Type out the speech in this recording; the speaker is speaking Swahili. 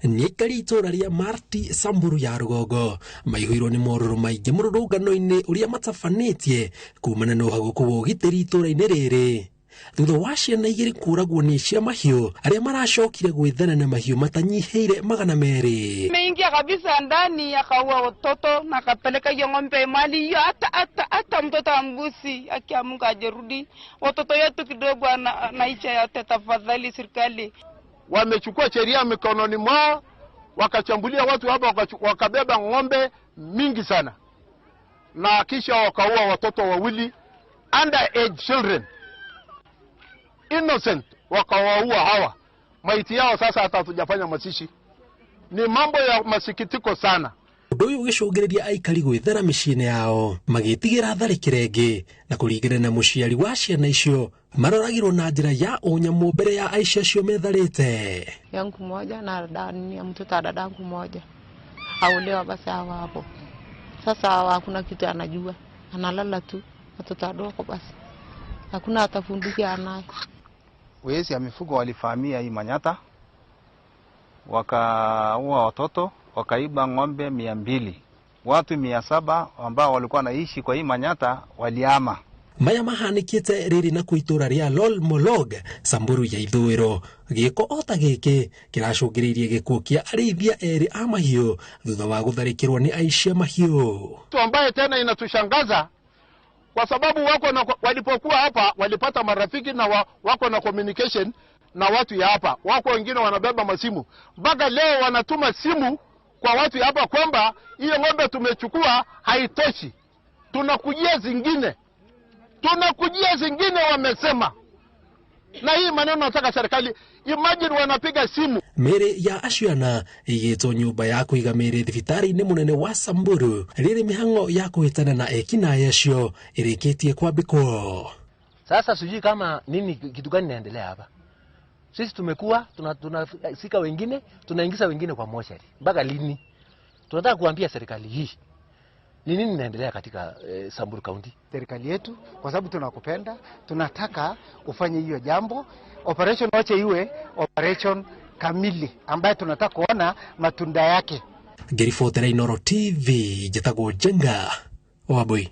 Niekari itora ria Marti Samburu ya Rugogo maihwirwo ni moruru maingi mururungano-ini uria matafanetie kumana no haguku wo giteri itora-ini riri. Thutha wa ciana igiri kuragwo ni cia mahiu aria maracokire gwithana na mahiu matanyiheire 200. Ameingia kabisa ndani akaua watoto na akapeleka hiyo ng'ombe mali hiyo hata mtoto wa mbuzi akiamka ajerudi. Watoto yetu kidogo anaicha yote. Tafadhali serikali. Wamechukua sheria mikononi mwao, wakachambulia watu hapa, wakabeba ng'ombe mingi sana na kisha wakaua watoto wawili, underage children, innocent, wakawaua hawa. Maiti yao sasa hata hatujafanya mazishi. Ni mambo ya masikitiko sana. Uyu ugicungireria aikari gwithera miciini yao magitigira tharikire ingi na kuringana na muciari wa ciana icio maroragirwo na njira ya unyamu mbere ya aicia cio metharite. Yangu moja na dada mtoto wa dadangu moja aulewa basi hapo. Sasa hakuna kitu anajua, analala tu, watoto wadogo basi hakuna atafunduki anaye. Wezi ya mifugo walifahamia hii Manyata, wakaua watoto, wakaiba ng'ombe 200. Watu 700 ambao walikuwa naishi kwa hii Manyata waliama. Maya mahanikite riri na kuitura ria Lol Molog Samburu ya Ithwiro. Giko ota giki kiracungiririe gikuo kia arithia eri a mahiu thutha wa gutharikirwo ni aicia mahiu. Ambaye tena inatushangaza kwa sababu walipokuwa hapa walipata marafiki na wako na communication na watu ya hapa. Wako wengine wanabeba masimu. Mpaka leo wanatuma simu kwa watu ya hapa kwamba hiyo ng'ombe tumechukua haitoshi, tunakujia zingine wamesema. Na hii maneno nataka serikali, imagine wanapiga simu. Mere ya aciana igitwo nyumba ya kuiga mere thibitari-ini munene wa Samburu riri mihango ya kuhitana na ekina yacio irikitie kwambikwo. Sasa sijui kama nini kitu gani inaendelea hapa. Sisi tumekuwa tunasika wengine, tunaingiza wengine kwa mochari. Mpaka lini? Tunataka kuambia serikali hii ni nini inaendelea katika Samburu County. Serikali yetu kwa sababu tunakupenda, tunataka ufanye hiyo jambo. Operation wache iwe operation kamili ambayo tunataka kuona matunda yake. Gerifotera Inoro TV, Jetago Jenga, Wabui.